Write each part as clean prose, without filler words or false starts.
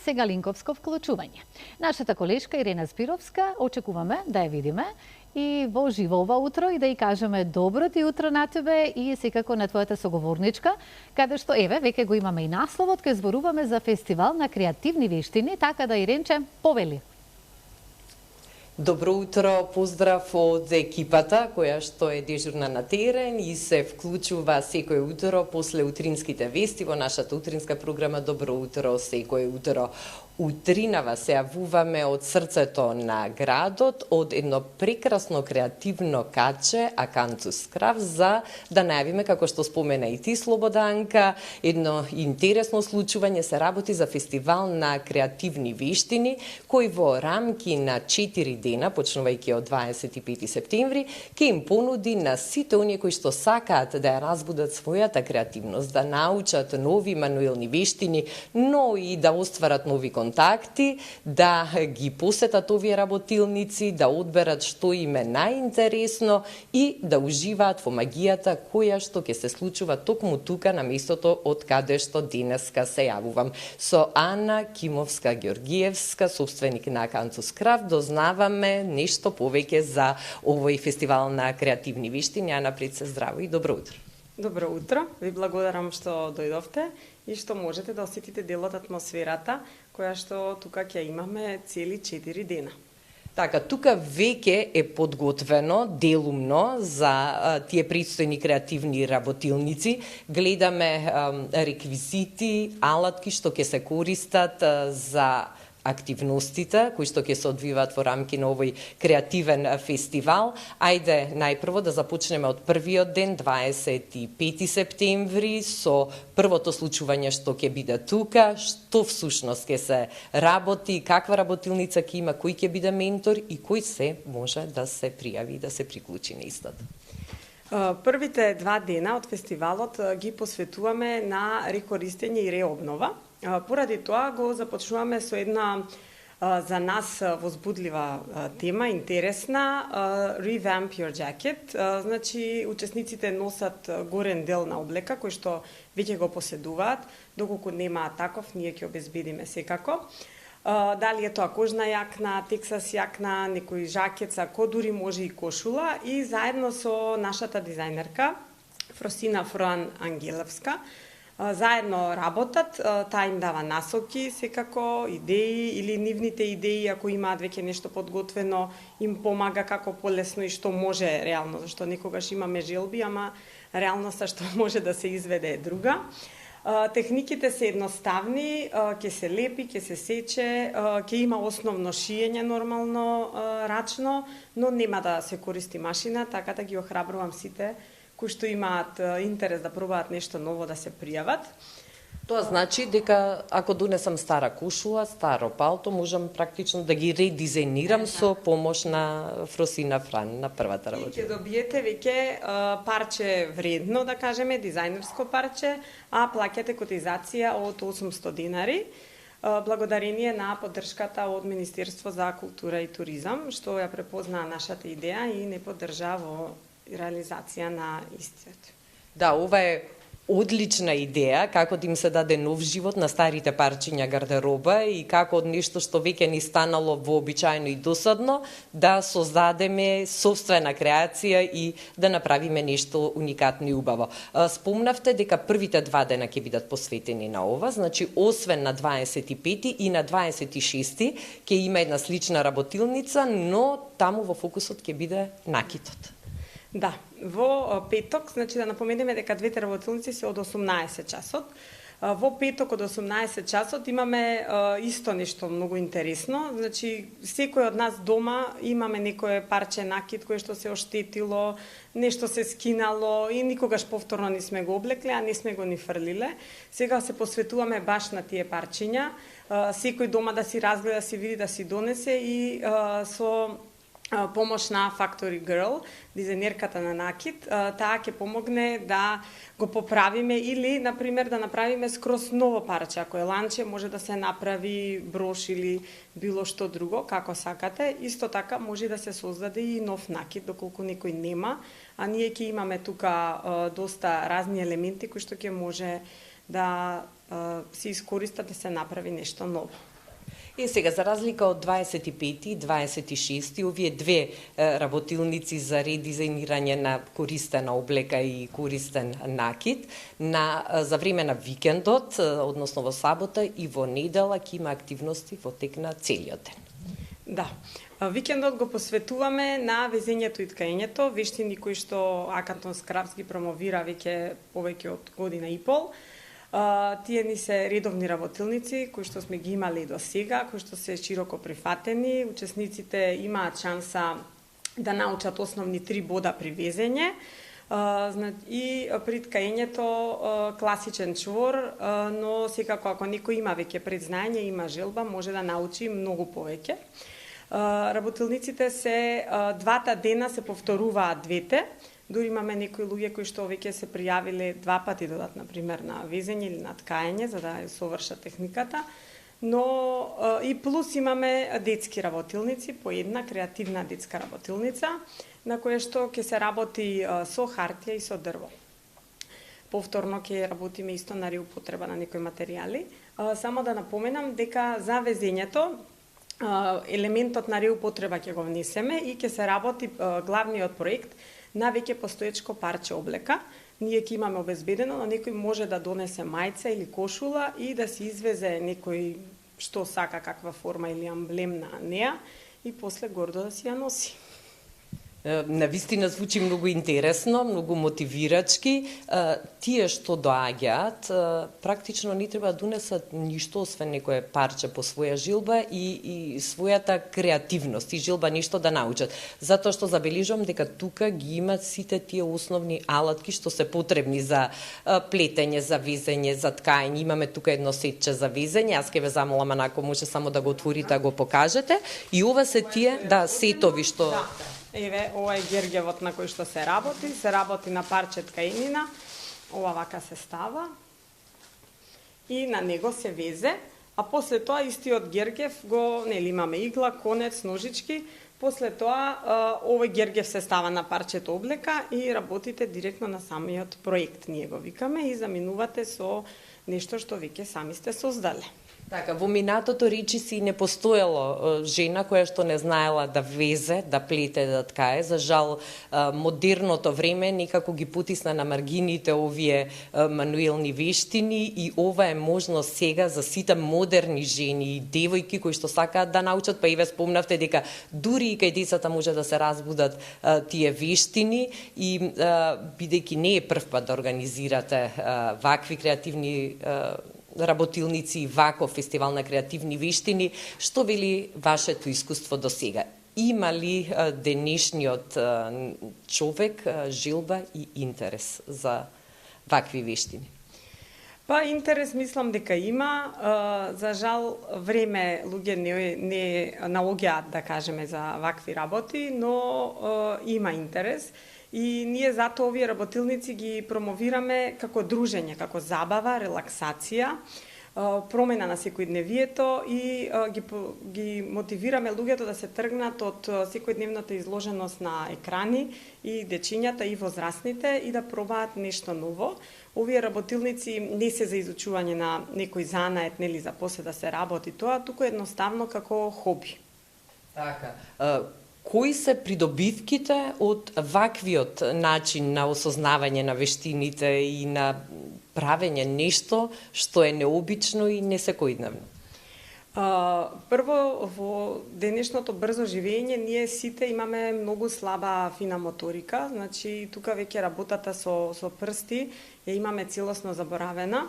сега линковско вклучување. Нашата колешка Ирена Спировска очекуваме да ја видиме и во живо ова утро и да ја кажеме добро ти утро на тебе и секако на твојата соговорничка, каде што еве веќе го имаме и насловот, кај зборуваме за фестивал на креативни вештини, така да Иренче повели. Добро утро, поздрав од екипата која што е дежурна на терен и се вклучува секој утро после утринските вести во нашата утринска програма Добро утро секој утро. Утринава се јавуваме од срцето на градот, од едно прекрасно креативно каче, Акантус Крафт, за да најавиме, како што спомена и ти, Слободанка, едно интересно случување се работи за фестивал на креативни вештини, кој во рамки на 4 дена, почнувајќи од 25 септември, ќе им понуди на сите оние кои што сакаат да ја разбудат својата креативност, да научат нови мануелни вештини, но и да остварат нови контакти, да ги посетат овие работилници, да одберат што им е најинтересно и да уживаат во магијата која што ќе се случува токму тука на местото од каде што денеска се јавувам. Со Ана Кимовска-Ѓоргиевска, собственик на Акантус Крафт, дознаваме нешто повеќе за овој фестивал на креативни вештини. Ана, пред се здраво и добро утро. Добро утро, ви благодарам што дојдовте и што можете да осетите дел од атмосферата која што тука ќе имаме цели 4 дена. Така, тука веќе е подготвено делумно за тие предстојни креативни работилници. Гледаме реквизити, алатки што ќе се користат за активностите кои што ќе се одвиваат во рамки на овој креативен фестивал. Ајде најпрво да започнеме од првиот ден, 25 септември, со првото случување што ќе биде тука, што всушност ќе се работи, каква работилница ќе има, кој ќе биде ментор и кој се може да се пријави и да се приклучи на истата. Првите 2 дена од фестивалот ги посветуваме на рекористење и реобнова. Поради тоа го започнуваме со една за нас возбудлива тема, интересна, Revamp Your Jacket. Значи, учесниците носат горен дел на облека, кој што веќе го поседуваат, доколку нема таков, ние ќе обезбедиме секако. Дали е тоа кожна јакна, тексас јакна, некој жакет, сако, дури може и кошула, и заедно со нашата дизајнерка, Фросина Фроан Ангелевска, заедно работат, таа им дава насоки, секако, идеи или нивните идеи, ако имаат веќе нешто подготвено, им помага како полесно и што може реално, зашто некогаш имаме желби, ама реалноста што може да се изведе е друга. Техниките се едноставни, ќе се лепи, ќе се сече, ќе има основно шиење нормално, рачно, но нема да се користи машина, така да ги охрабрувам сите кои што имаат интерес да пробаат нешто ново да се пријават. Тоа значи дека ако донесам стара кошула, старо палто, можам практично да ги редизајнирам со помош на Фросина Фран на првата работа. И ќе добиете веќе парче вредно, да кажеме, дизајнерско парче, а плаќате котизација од 800 денари, благодарение на поддршката од Министерство за култура и туризам, што ја препознаа нашата идеја и не поддржа во реализација на истиот. Да, ова е одлична идеја, како да им се даде нов живот на старите парчиња гардероба и како од нешто што веќе ни станало вообичаено и досадно, да создадеме собствена креација и да направиме нешто уникатно и убаво. Спомнавте дека првите 2 дена ќе бидат посветени на ова, значи освен на 25 и на 26 ќе има една слична работилница, но таму во фокусот ќе биде накитот. Да, во петок, значи да напоменеме дека двете работилници се од 18 часот. Во петок од 18 часот имаме исто нешто многу интересно. Значи, секој од нас дома имаме некое парче накид кое што се оштетило, нешто се скинало и никогаш повторно не сме го облекле, а не сме го ни фрлиле. Сега се посветуваме баш на тие парчиња. Секој дома да си разгледа, си види, да си донесе и со помош на Factory Girl, дизајнерката на накид, таа ќе помогне да го поправиме или, например, да направиме скроз ново парче. Ако е ланче, може да се направи брош или било што друго, како сакате. Исто така може да се создаде и нов накид, доколку некој нема, а ние ќе имаме тука доста разни елементи кои што ќе може да се искористат да се направи нешто ново. И сега, за разлика од 25 и 26, овие две работилници за редизајнирање на користена облека и користен накид, за време на викендот, односно во сабота и во недела, ќе има активности во тек на целиот ден. Да. Викендот го посветуваме на везењето и ткаењето, вештини кои што Акантон Скрабс ги промовира веќе повеќе од година и пол. Тие ни се редовни работилници кои што сме ги имали до сега, кои што се широко прифатени. Учесниците имаат шанса да научат основни 3 бода при везење и при ткаењето класичен чвор, но секако ако некој има веќе предзнање, има желба, може да научи многу повеќе. Работилниците се двата дена се повторуваат двете. Дури имаме некои луѓе кои што веќе се пријавиле 2 пати додат, например, на везење или на ткаење, за да совршат техниката. Но и плюс имаме детски работилници, по една креативна детска работилница, на која што ќе се работи со хартија и со дрво. Повторно ќе работиме исто на реупотреба на некои материјали. Само да напоменам дека за везењето елементот на реупотреба ќе го внесеме и ќе се работи главниот проект на веќе постоечко парче облека. Ние ќе имаме обезбедено, но некој може да донесе мајца или кошула и да се извезе некој што сака, каква форма или амблем на неа и после гордо да си ја носи. Навистина звучи многу интересно, многу мотивирачки. Тие што доаѓаат, практично не треба да донесат ништо освен некое парче по своја жилба и својата креативност и жилба нешто да научат. Затоа што забележувам дека тука ги имат сите тие основни алатки што се потребни за плетење, за везење, за ткаење. Имаме тука едно сетче за везење, аз ќе ве замолам ако може само да го отворите, да го покажете. И ова се тие, сетови што... Еве, ова е гергевот на кој што се работи на парче ткаенина, ова вака се става и на него се везе, а после тоа истиот гергев го, имаме игла, конец, ножички, после тоа овој гергев се става на парчето облека и работите директно на самиот проект, ние го викаме, и заминувате со нешто што веќе сами сте создале. Така, во минатото речиси не постоело жена која што не знаела да везе, да плете, да ткае. За жал, модерното време некако ги потисна на маргините овие мануелни вештини и ова е можност сега за сите модерни жени и девојки кои што сакаат да научат, па и ве спомнавте дека дури и кај децата може да се разбудат тие вештини и бидејќи не е прв пат да организирате вакви креативни работилници и ваков фестивал на креативни вештини, што вели вашето искуство до сега? Има ли денешниот човек жилба и интерес за вакви вештини? Па интерес мислам дека има. За жал време луѓе не наоѓаат, да кажеме, за вакви работи, но има интерес. И ние затоа овие работилници ги промовираме како дружење, како забава, релаксација, промена на секојдневието и ги мотивираме луѓето да се тргнат од секојдневната изложеност на екрани и дечињата и возрастните и да пробаат нешто ново. Овие работилници не се за изучување на некој занает, нели за после да се работи тоа, туку едноставно како хоби. Така. Кои се придобивките од ваквиот начин на осознавање на вештините и на правење нешто што е необично и несекојдневно? Прво, во денешното брзо живење, ние сите имаме многу слаба фина моторика, значи тука веќе работата со прсти ја имаме целосно заборавена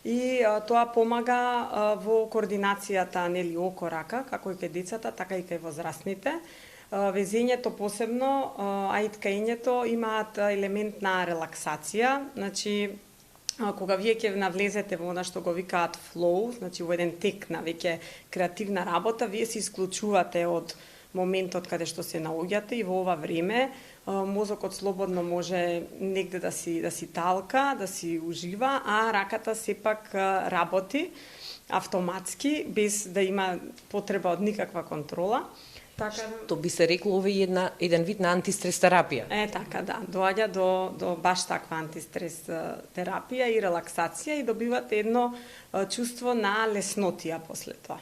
и тоа помага во координацијата, нели, око-рака, како и кај децата, така и кај возрастните. Везењето посебно, а и ткаењето имаат елемент на релаксација, значи кога вие ќе навлезете во она што го викаат флоу, значи во еден тек на веќе креативна работа, вие се исклучувате од моментот каде што се наоѓате и во ова време мозокот слободно може негде да си талка, да си ужива, а раката сепак работи автоматски без да има потреба од никаква контрола. Така, Што би се рекло ова е еден вид на антистрес терапија. така, да. Доаѓа до баш таква антистрес терапија и релаксација и добивате едно чувство на леснотија после тоа.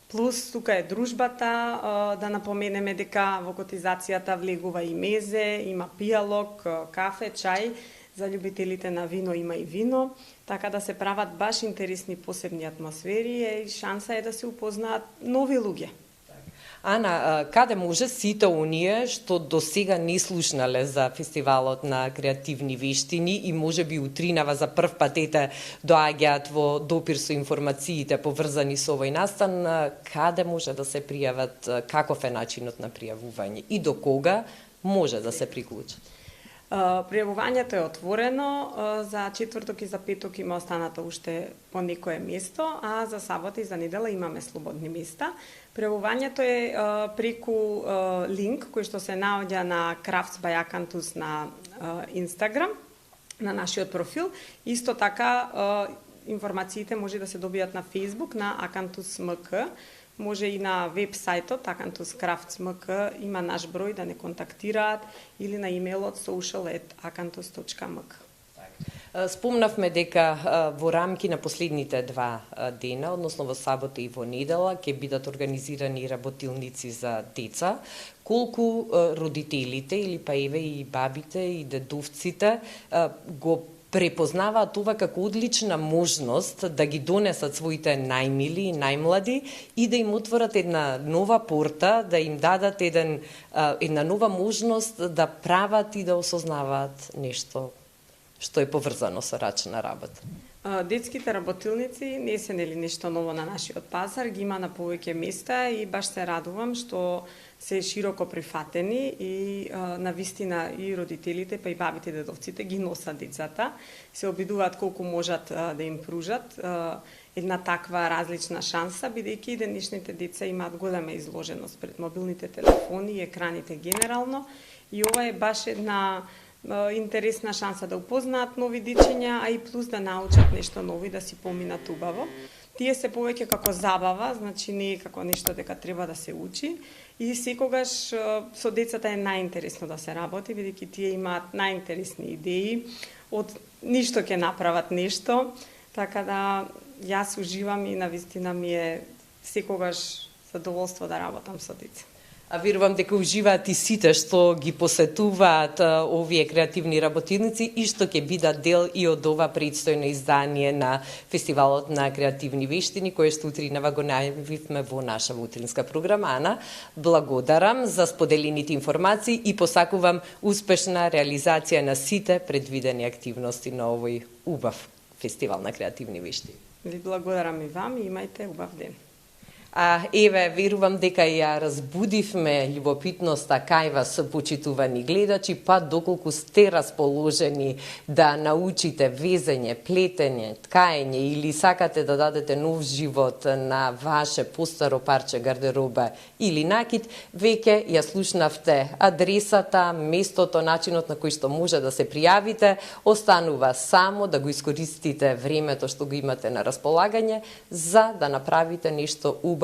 Плюс тука е дружбата, да напоменеме дека во котизацијата влегува и мезе, има пијалок, кафе, чај, за љубителите на вино има и вино, така да се прават баш интересни посебни атмосфери и шанса е да се упознаат нови луѓе. Ана, каде може сите оние што до сега не слушнале за фестивалот на креативни вештини и може би утринава за прв пат доаѓаат во допир со информациите поврзани со овој настан, каде може да се пријават, каков е начинот на пријавување и до кога може да се приклучат? Пријавувањето е отворено, за четврток и за петок има останато уште по некое место, а за сабота и за недела имаме слободни места. Пријавувањето е преку линк кој што се наоѓа на Crafts by Acanthus на Инстаграм, на нашиот профил. Исто така информациите може да се добијат на Facebook на Acanthus MK. Може и на веб сајтот Acanthus Crafts MK има наш број да не контактираат или на имејлот social@acanthus.mk. Спомнавме дека во рамки на последните 2 дена, односно во сабота и во недела, ќе бидат организирани работилници за деца. Колку родителите или па еве и бабите и дедовците го препознаваат това како одлична можност да ги донесат своите најмили и најмлади и да им отворат една нова порта, да им дадат една нова можност да прават и да осознаваат нешто што е поврзано со рачна работа. Детските работилници не се нешто ново на нашиот пазар, ги има на повеќе места и баш се радувам што се широко прифатени и на вистина и родителите, па и бабите, дедовците ги носат децата, се обидуваат колку можат да им пружат една таква различна шанса, бидејќи и денешните деца имаат голема изложеност пред мобилните телефони и екраните генерално, и ова е баш една интересна шанса да упознаат нови дечиња, а и плюс да научат нешто ново и да си поминат убаво. Тие се повеќе како забава, значи не е како нешто дека треба да се учи, и секогаш со децата е најинтересно да се работи, бидејќи тие имаат најинтересни идеи, од ништо ќе направат нешто, така да јас уживам и навистина ми е секогаш задоволство да работам со деца. А верувам дека уживаат и сите што ги посетуваат овие креативни работилници и што ќе бидат дел и од ова предстојно издание на Фестивалот на креативни вештини, кое што утринава го најавивме во наша утринска програма. Ана, благодарам за споделените информации и посакувам успешна реализација на сите предвидени активности на овој убав Фестивал на креативни вештини. Ви благодарам и вам и имајте убав ден. А еве, верувам дека ја разбудивме љубопитноста кај вас, почитувани гледачи, па доколку сте расположени да научите везење, плетење, ткаење или сакате да дадете нов живот на ваше постаро парче гардероба или накид, веќе ја слушнавте адресата, местото, начинот на кој што може да се пријавите. Останува само да го искористите времето што го имате на располагање за да направите нешто убаво,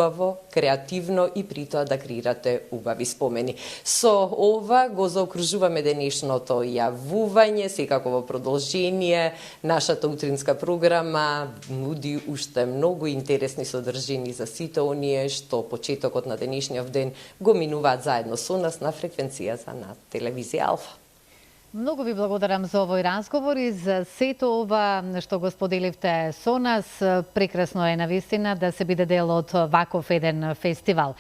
креативно и при тоа да креирате убави спомени. Со ова го заокружуваме денешното јавување, секако во продолжение. Нашата утринска програма нуди уште многу интересни содржини за сите оние што почетокот на денешниот ден го минуваат заедно со нас на фреквенцијата на телевизија Алфа. Многу ви благодарам за овој разговор и за сето ова што го споделивте со нас. Прекрасно е навистина да се биде дел од ваков еден фестивал.